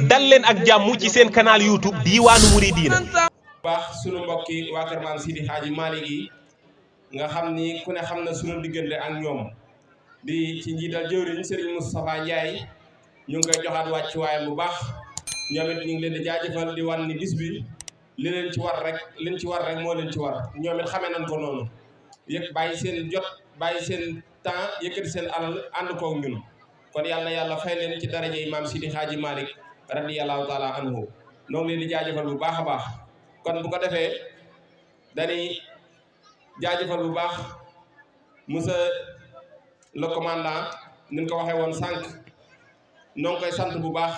dal leen ak jàmm ci seen canal YouTube Diiwaanu Mouridina. baax sunu mbokki waa kër Maam Sidi Hadji Malick yi nga xam ni ku ne xam na sunu diggante ak ñoom di ci njiital jëwriñ Serigne Moustapha Ndiaye ñu ngi koy joxaat wàccuwaayam bu baax ñoom it ñu ngi leen di jaajëfal di wan ni bis bi li leen ci war rek moo leen ci war ñoom it xamee nañ ko noonu yëg bàyyi seen jot bàyyi seen temps yëkkati seen alal ànd koog ñun kon yàlla na yàlla fay leen ci daraja yi Maam Sidi Hadji Malick radiyallahu taala anhu noo ngi leen di jaajëfal bu baax a baax kon bu ko defee dañuy jaajëfal bu baax monsieur le commandant ni ko waxee woon sànq noo ngi koy sant bu baax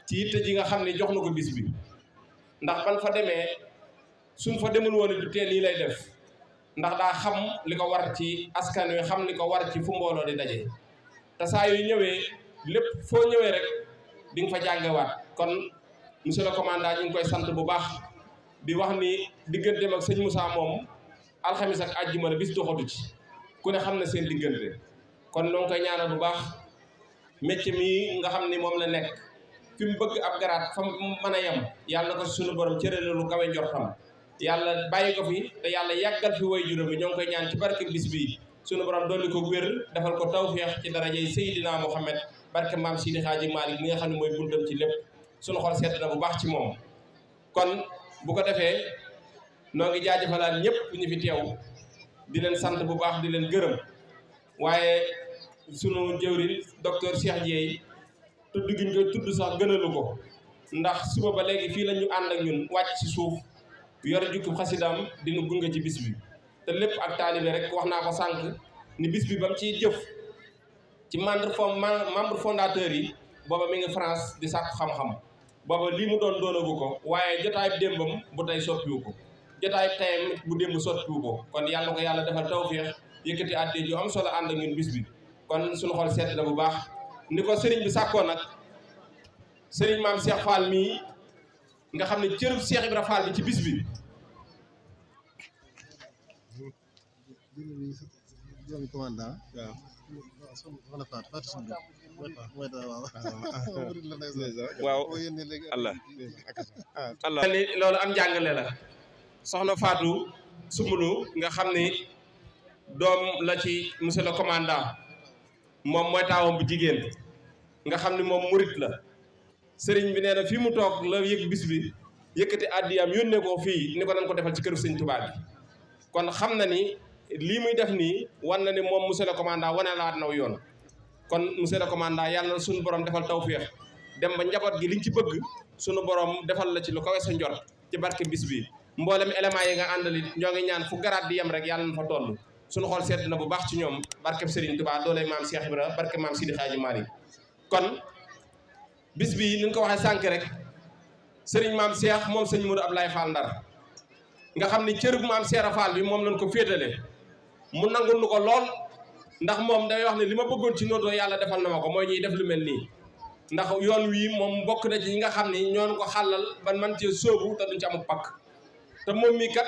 ci yitte ji nga xam ne jox na ko bis bi ndax ban fa demee suñ fa demul woon du teel yi lay def ndax daa xam li ko war ci askan wi xam li ko war ci fu mbooloo di daje te saa yu ñëwee lépp foo ñëwee rek di nga fa jàngewaat kon monsieur le commandant ñu ngi koy sant bu baax di wax ni digganteem ak sëñ Moussa moom alxamis ak àjjuma la bis doxatu ci ku ne xam na seen diggante kon noo ngi koy ñaanal bu baax métier mi nga xam ni moom la nekk fi mu bëgg ab garaat fa mu mën a yem yàlla na ko suñu borom cërale lu kawe njortam yàlla bàyyi ko fi te yàlla yàggal fi way juróom bi ñoo ngi koy ñaan ci barke bis bi suñu borom dolli ko wér defal ko tawfeex ci darajay Seydina Mohamed barke Maam Sidi Hadji Malick mi nga xam ne mooy buntam ci lépp suñu xol sedd na bu baax ci moom kon bu ko defee noo ngi jaajëfalaat ñëpp ñu fi teew di leen sant bu baax di leen gërëm waaye sunu jëwriñ docteur Cheikh Dieye tudd gi ñu koy tudd sax gënalu ko ndax suba ba léegi fii la ñu ànd ak ñun wàcc ci suuf yor jukki xasidaam dina gunge ci bis bi te lépp ak taalibe rek wax naa ko sànq ni bis bi ba mu ciy jëf ci membre fondateur yi booba mi ngi France di sàkku xam-xam booba lii mu doonagu ko waaye jotaay démbam bu tey soppiwu ko jotaay tayam bu démb soppiwu ko kon yàlla ko yàlla defal tawfeex yëkkati àddee ju am solo ànd ak ñun bis bi kon suñu xol sedd na bu baax ni ko sëriñ bi sàkkoo nag sëriñ maam Cheikh Fall mii nga xam ne cërub Cheikh Ibra Fall bi ci bis bi commandant waaw Allah ni loolu am njàngale la soxna Fatou Soumboulou nga xam ni doom la ci monsieur le commandant moom mooy taawam bu jigéen nga xam ni moom murit la sëriñ bi nee na fii mu toog la yëg bis bi yëkkati àddiyaam yónnee ko fii ni ko nañ ko defal ci këru sëñ Tuubaa bi kon xam na ni lii muy def nii wan na ni moom monsieur le commandant wane laat naw yoon kon monsieur le commandant yàlla na suñu borom defal tawféex dem ba njaboot gi liñ ci bëgg suñu borom defal la ci lu kawe sa njort ci barke bis bi mboolem éléments yi nga àndali ñoo ngi ñaan fu garaat di yem rek yàlla na fa toll suñu xool sedd na bu baax ci ñoom barkeb Serigne Touba dooley maam Cheikh Ibra barke maam Sidi Hadji Malick kon bis bi ni ñu ko waxee sànq rek Serigne maam Cheikh moom sëñ Modou Ablaye Fall Ndar nga xam ni cërub maam Cheikh Fall bi moom lañ ko féetale mu nangul lu ko lool ndax moom day wax ne li ma bëggoon ci nootoo yàlla defal na ma ko mooy ñuy def lu mel nii ndax yoon wii moom bokk na ci ñi nga xam ni ñoon ko xàllal ban man cee sóobu te duñ ci amuk pakk te moom mii kat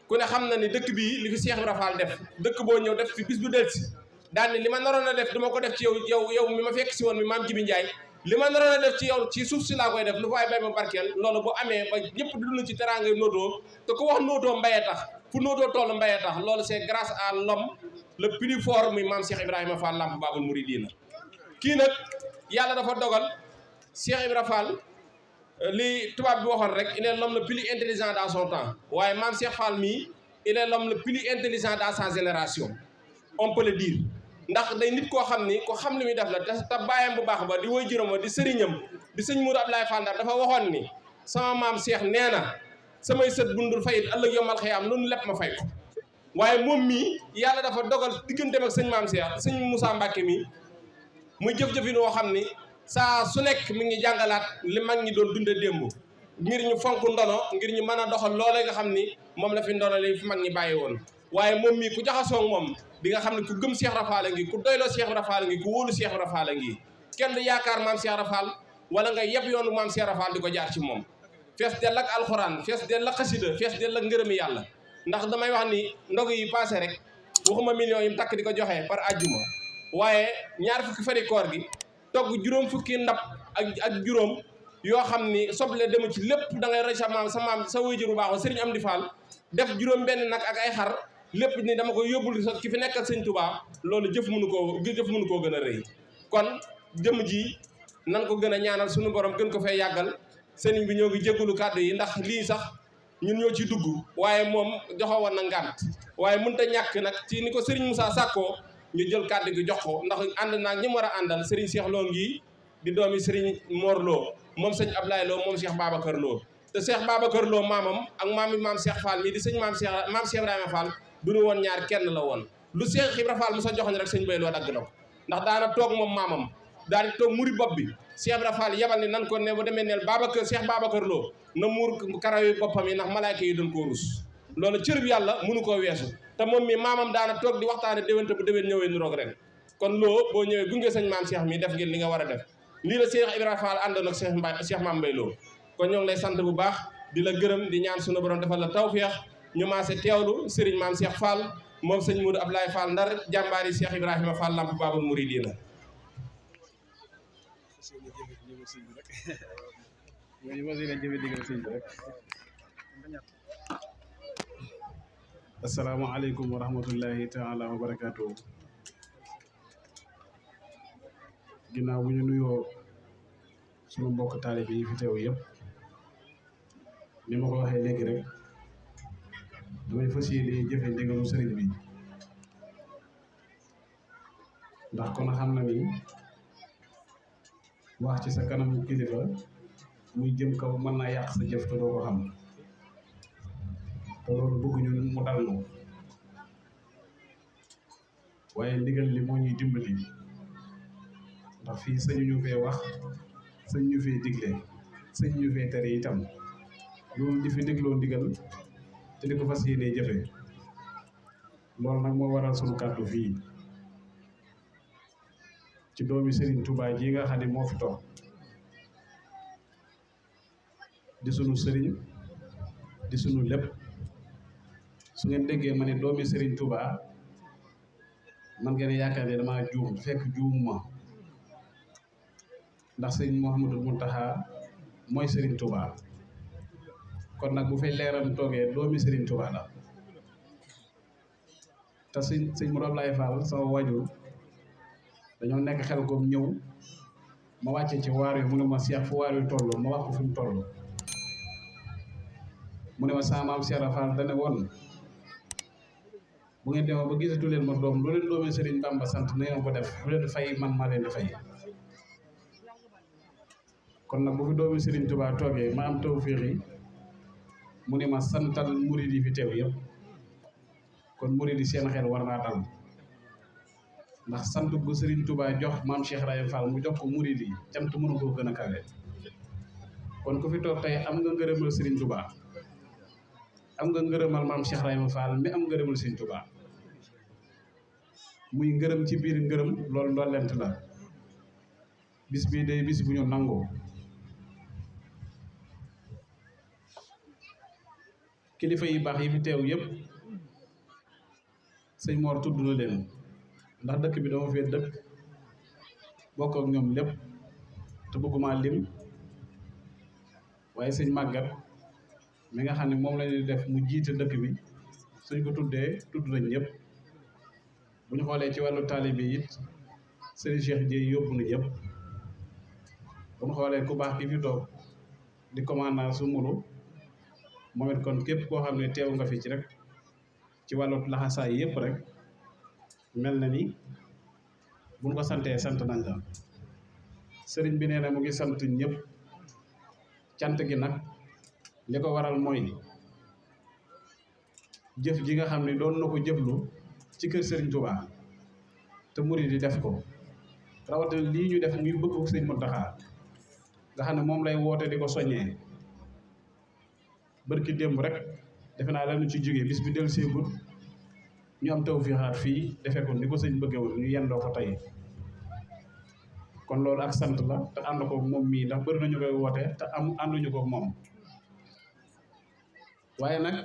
ku ne xam na ni dëkk bii li fi Cheikh Ibra Fall def dëkk boo ñëw def fi bis bu delsi daal ni li ma naroon a def duma ko def ci yow mi ma fekk si woon mi maam Jibi Njaay li ma naroon a def ci yow ci suuf si laa koy def lu faay bay ma barkeel loolu bu amee ba ñëpp dund ci teraangay nootoo te ku wax nootoo mbayee tax fu nootoo toll mbayee tax loolu c'est grâce à l'homme le plus fort muy maam Cheikh Ibrahima Fall Lamp Babul Mouridina kii nag yàlla dafa dogal Cheikh Ibra Fall li tubaab bi waxoon rek il est l'homme le plus intelligent dans son temps waaye maam Cheikh Fall mii il est l'homme le plus intelligent dans sa génération on peut le dire ndax day nit koo xam ni ko xam li muy def la te bàyyam bu baax ba di woy juróom di sëriñam di sëñ Modou Ablaye Fall Ndar dafa waxoon ni sama maam Cheikh nee na samay sët bundul fayit ëllëg yomal xiyaam loolu lépp ma fay ko waaye moom mii yàlla dafa dogal digganteem ak sëñ maam Cheikh sëñ Moussa Mbacke mii muy jëf-jëfin woo xam ni saa su nekk mi ngi jàngalaat li mag ñi doon dunde démb ngir ñu fonk ndono ngir ñu mën a doxal loolee nga xam ni moom la fi ndono li fi mag ñi bàyyi woon waaye moom mii ku jaxasoo moom di nga xam ne ku gëm Cheikh Ibra Fall ngi ku doyloo Cheikh Ibra Fall ngi ku wóolu Cheikh Ibra Fall ngi kenn du yaakaar maam Cheikh Ibra Fall wala nga yeb yoonu maam Cheikh Ibra Fall di ko jaar ci moom fees dell ak alxuraan fees dell ak xasida fees dell ak ngërëmi yàlla ndax damay wax ni ndog yi passé rek waxuma millions yi mu takk di ko joxe par àjjuma waaye ñaar fukki fari koor gi togg juróom fukki ndab ak juróom yoo xam ni soble demu ci lépp da ngay rey sa maam sa waajur bu baax Serigne Amdi Fall def juróom benn nag ak ay xar lépp ni dama koy yóbbul ki fi nekkal Sëñ Tuubaa loolu jëf mënu koo gën a rëy kon jëm ji nan ko gën a ñaanal suñu borom gën ko fay yàggal sëriñ bi ñoo ngi jégalu kàddu yi ndax lii sax ñun ñoo ci dugg waaye moom joxoon na ngànt waaye mënta ñàkk nag ci ni ko Serigne Moussa sàkkoo ñu jël kàddu gi jox ko ndax ànd naag ñi mu war a àndal Serigne Cheikh Lo ngi di doomi Serigne Mor Lo moom sëñ Ablaye Lo moom Cheikh Babacar Lo te Cheikh Babacar Lo maamam ak maam Cheikh Fall mii di sëñ maam Cheikh Ibrahima Fall du ñu woon ñaar kenn la woon lu Cheikh Ibra Fall mu sa joxoñ rek sëñ Bay Lo dagg na ko ndax daana toog moom maamam daal di toog muri bopp bi Cheikh Ibra Fall yebal ni nan ko ne bu demee neel Cheikh Babacar Lo na muur karaw yi boppam yi ndax malaayka yi doon koo rus loolu cër bi yàlla mënu koo weesu te moom mi maamam daana toog di waxtaane déwénte bu déwén ñëwee niroog ren kon loo boo ñëwee gunge sëñ maam Cheikh mi def ngeen li nga war a def lii la Cheikh Ibra Fall àndoon ak Cheikh Mame Mbaye Lo kon ñoo ngi lay sant bu baax di la gërëm di ñaan sunu borom defal la tawfeex ñu maase teewlu Serigne Mame Cheikh Fall moom sëñ Modou Ablaye Fall Ndar jàmbaari Cheikh Ibrahima Fall Lamp Babul Mouridina asalaamaaleykum wa rahmatullahi taala wa barakaatu. ginnaaw bu ñu nuyoo sunu mbokk taalibe yi fi teew yëpp ni ma ko waxee léegi rek damay fas yéene jëfe ndigalu sëriñ bi ndax kon xam na ni wax ci sa kanam kilifa muy jëm kaw mën naa yàq sa jëf te doo ko xam te loolu bëgguñu mu dal nu waaye ndigal li moo ñuy dimbali ndax fii sañu ñu fee wax sañ ñu fee digle sañ ñu fee tere itam loolu di fi digloo ndigal te di ko fas yéenee jëfe loolu nag moo waral sunu kàddu fii ci doomi Serigne Touba ji nga xam ne moo fi toog di sunu sëriñ di sunu lépp su ngeen déggee ma ne doomi Serigne Touba man ngeen yaakaar ne dama juum fekk juumuma ndax sëñ Mouhamadou Mountakha mooy Serigne Touba kon nag bu fay leeram toogee doomi Serigne Touba la te sëñ Modou Ablaye Fall sama wajur dañoo nekk xel koom ñëw ma wàcce ci waar yi mu ne ma Cheikh fu waar yi toll ma wax ko fi mu toll mu ne ma sama maam Cheikh Fall dane woon bu ngeen demee ba gisatu leen ma doom lu leen doomi Serigne Bamba sant na ngeen ko def lu leen fay man maa leen di fay kon nag bu fi doomi Serigne Touba toogee ma am tawfeex yi mu ne ma santal murid yi fi teew yëpp kon murid yi seen xel war naa dal ndax sant bu Serigne Touba jox maam Cheikh Ibrahima Fall mu jox ko murid yi cant mënu koo gën a kawe kon ku fi toog tey am nga ngërëmal Serigne Touba am nga ngërëmal maam Cheikh Ibrahima Fall mi am ngërëmal Serigne Touba muy ngërëm ci biir ngërëm loolu ndollent la bis bii day bis bu ñu nangoo kilifa yi baax yi fi teew yëpp sëñ Mor tudd na leen ndax dëkk bi dama fee dëkk bokk ak ñoom lépp te bëgguma lim waaye sëñ màggat mi nga xam ne moom la ñuy def mu jiite dëkk bi suñ ko tuddee tudd nañ ñëpp bu ñu xoolee ci wàllu taalibe it sëriñ Cheikh Dieye yóbbu na ñëpp bu ñu xoolee ku baax ki fi toog di commandant su mulu moom it kon képp koo xam ne teew nga fi ci rek ci wàllu laxasaay yëpp rek mel na ni buñ ko santee sant nañ la sëriñ bi nee na mu ngi sant ñëpp cant gi nag li ko waral mooy jëf ji nga xam ne doon na ko jëflu ci kër Serigne Touba te murid di def ko rawatina lii ñu def muy bëgg Serigne Mountakha nga xam ne moom lay woote di ko soññee barki démb rek defe naa lañu ci jógee bis bi del seegut ñu am taw fi xaat fii defee ko ni ko sëñ bëggee woon ñu yendoo ko tey kon loolu ak sant la te ànd ko moom mii ndax bëri nañu koy woote te ànduñu ko moom waaye nag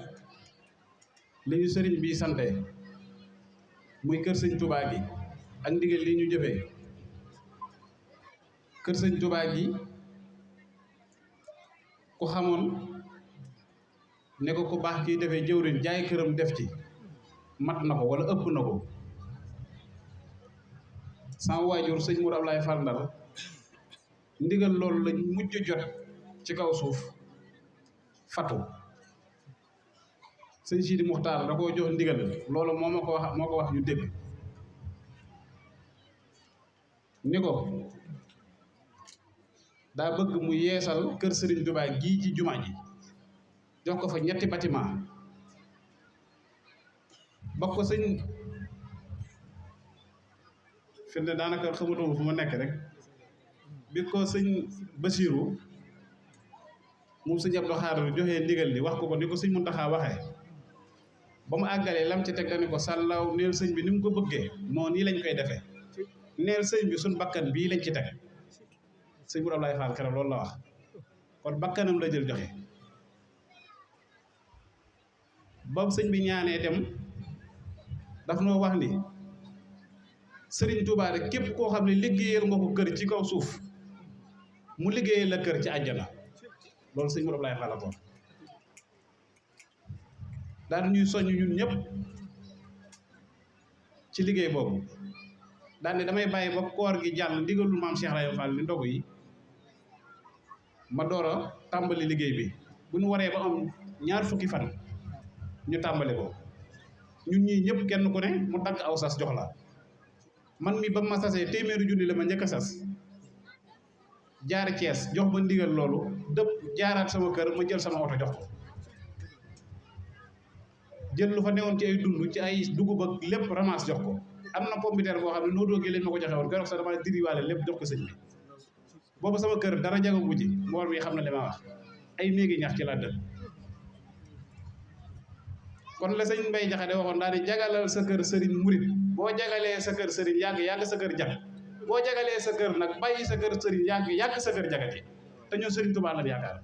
li ñu sëriñ bi sante muy kër sëñ Touba gi ak ndigal li ñu jëfee kër sëñ Touba gi ku xamoon ne ko ku baax kii defee jëwriñ jaay këram def ci mat na ko wala ëpp na ko sama waajur sëñ Mour Ablaye Fall Ndar ndigal loolu lañ mujj jot ci kaw suuf fatu sëñ Sidi Muxtaar da koo jox ndigal loolu moo ko wax ñu dégg ni ko daa bëgg mu yeesal kër Serigne Touba gii ci jumaa ji jox ko fa ñetti bâtiment bokk ko sëñ fi ne daanaka xamatuma fu ma nekk rek bi ko sëñ Basiiru moom sëñ Abdou Khadre joxee ndigal li wax ko ni ko sëñ Muntaxa waxee ba mu àggalee lam ci teg dañu ko sàllaw neel sëñ bi ni mu ko bëggee noonu nii lañ koy defee neel sëñ bi suñ bakkan bii lañ ci teg sëñ Mour Ablaye Fall keroog loolu la wax kon bakkanam la jël joxe ba sëñ bi ñaanee dem daf noo wax ni Sëriñ Tuubaa rek képp koo xam ne liggéeyal nga ko kër ci kaw suuf mu liggéeyal la kër ci àjjana loolu sëñ Mour Ablaye Fall la ko daal ñuy soññ ñun ñëpp ci liggéey boobu daal ne damay bàyyi ba koor gi jàll ndigalul maam Cheikh Ibrahima Fall ni ndogu yi ma door a tàmbali liggéey bi bu ñu waree ba am 2 fukki fan ñu tàmbali ko ñun ñii ñëpp kenn ku ne mu dagg aw sas jox la man mi ba ma sasee 100 junni la ma njëkk a sas jaar Cees jox ba ndigal loolu dëpp jaaraat sama kër ma jël sama oto jox ko jël lu fa newoon ci ay dund ci ay dugub ak lépp ramas jox ko am na pompiteer boo xam ne noo doogee leen ma ko joxe woon keroog sax dama diriwaale lépp jox ko sëñ bi boobu sama kër dara jagagu ji mboor mi xam na li ma wax ay néegi ñax ci laa dëkk kon la sëñ Mbay Jaxate waxoon daal di jagalal sa kër sëriñ murit boo jagalee sa kër sëriñ yàgg sa kër jag boo jagalee sa kër nag bàyyi sa kër sëriñ yàgg sa kër jagati te ñun sëriñ Tuubaa la yaakaar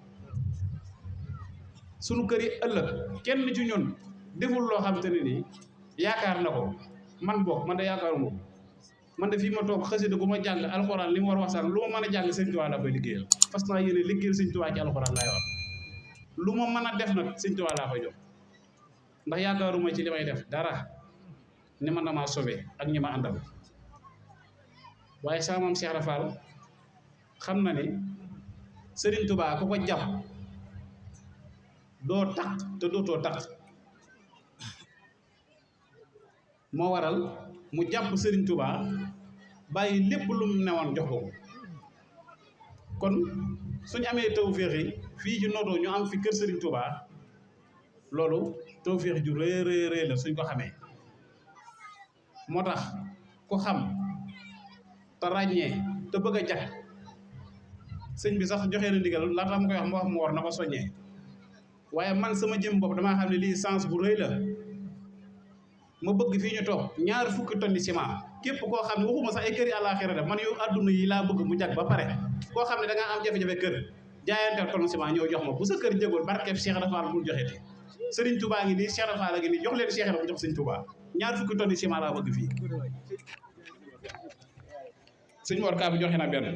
sunu kër yi ëllëg kenn ci ñun deful loo xam te ne nii yaakaar na ko man boog man de yaakaaruma ko man de fii ma toog xasida gu ma jàng alxuraan li mu war a wax sax lu ma mën a jàng sëñ Tuubaa laa koy liggéeyal fas naa yéene liggéeyal sëñ Tuubaa ci alxuraan laay wax lu ma mën a def nag sëñ Tuubaa laa koy jox ndax yaakaaruma ci li may def dara ni man damaa sauvé ak ñi ma àndal waaye sama maam Cheikh Ibra Fall xam na ni Sëriñ Tuubaa ku ko jàpp doo tax te dootoo tax moo waral mu jàpp Sëriñ Tuubaa bàyyi lépp lu mu newoon jox ko kon suñu amee tawféex yi fii ci Noto ñu am fi kër Sëriñ Tuubaa loolu tawféex ju rëy la suñ ko xamee moo tax ku xam te ràññee te bëgg a jag sëñ bi sax joxe na ndigal laata mu koy wax mu wax mu war na ko soññee waaye man sama jëm bopp damaa xam ne lii sens bu rëy la ma bëgg fii ñu toog 2 fukki tonni ciment képp koo xam ne waxuma sax ay kër yi àllaaxira def man yow adduna yi laa bëgg mu jag ba pare koo xam ne da ngaa am jafe-jafe kër jaayante tonne ciment ñëw jox ma bu sa kër jëgoon barkeb Cheikh Ibra Fall bul joxeti Sëriñ Touba ngi nii Cheikh Ibra Fall ngi nii jox leen Cheikh Ibra mu jox Sëriñ Touba 2 fukki tonni ciment laa bëgg fii sëñ Mor Ka bi joxe na benn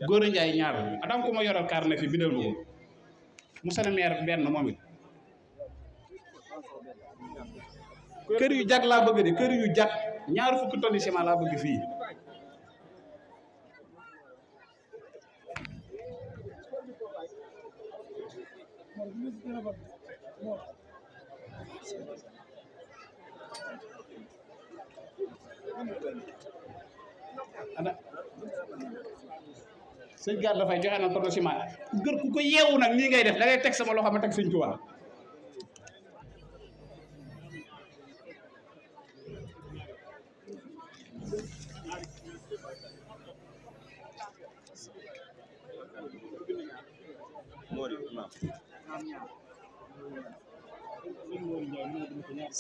Góora Njaay ñaar adam ko ma yoral kaar ne fi bindal ma ko monsieur le maire benn moom it kër yu jag laa bëgg de kër yu jag 2 fukki tonni ciment laa bëgg fii sëñ Gaar dafay joxe na tonne ciment gër ku ko yeewu nag nii ngay def da ngay teg sama loxo ma teg sëñ Tuubaa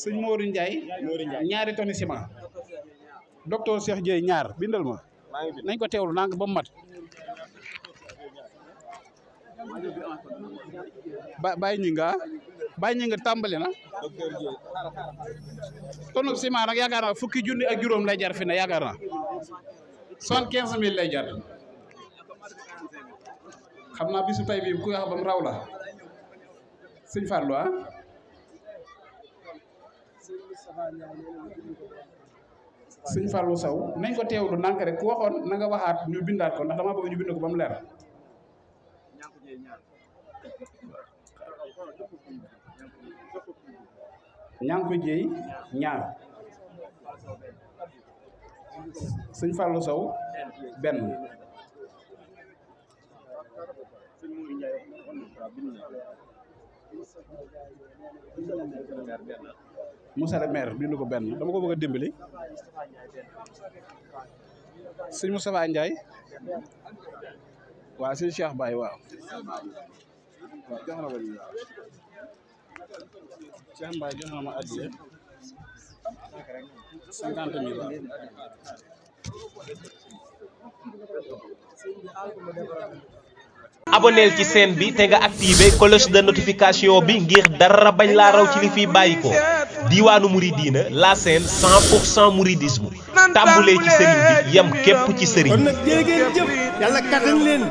sëñ Modou Ndiaye 2 tonnes ciment docteur Cheikh Dieye ñaar bindal ma nañ ko teewlu nang ba mu mat bàyyi ñi nga tàmbali na tonne ciment nag yaakaar naa fukki junni ak juróom lay jar fi ne yaakaar naa 75 000 lay jar xam naa bisu tey bii ku wax ba mu raw la sëñ Fallou ah sëñ Fallou Sow nañ ko teewlu nànk rek ku waxoon na nga waxaat ñu bindaat ko ndax dama bëgg ñu bind ko ba mu leer ñaa ngi ko jéey ñaar sëñ Fallou Sow benn Moussa le maire bindu ko benn dama ko bëgg a dimbali sëñ Moustapha Ndiaye waaw sëñ Cheikh Baye waaw jox na ko Cheikh Mbaye jox na ma addiya 50 000 abonneel ci chaîne bi te nga activé cloche de notification bi ngir dara bañ laa raw ci li fiy bàyyi ko Diiwaanu Mouridina la chaîne 100% mouridisme tàmbulee ci sëriñ bi yem képp ci sëriñ bi. kon nag jërë ngeen jëf yàlla kattan leen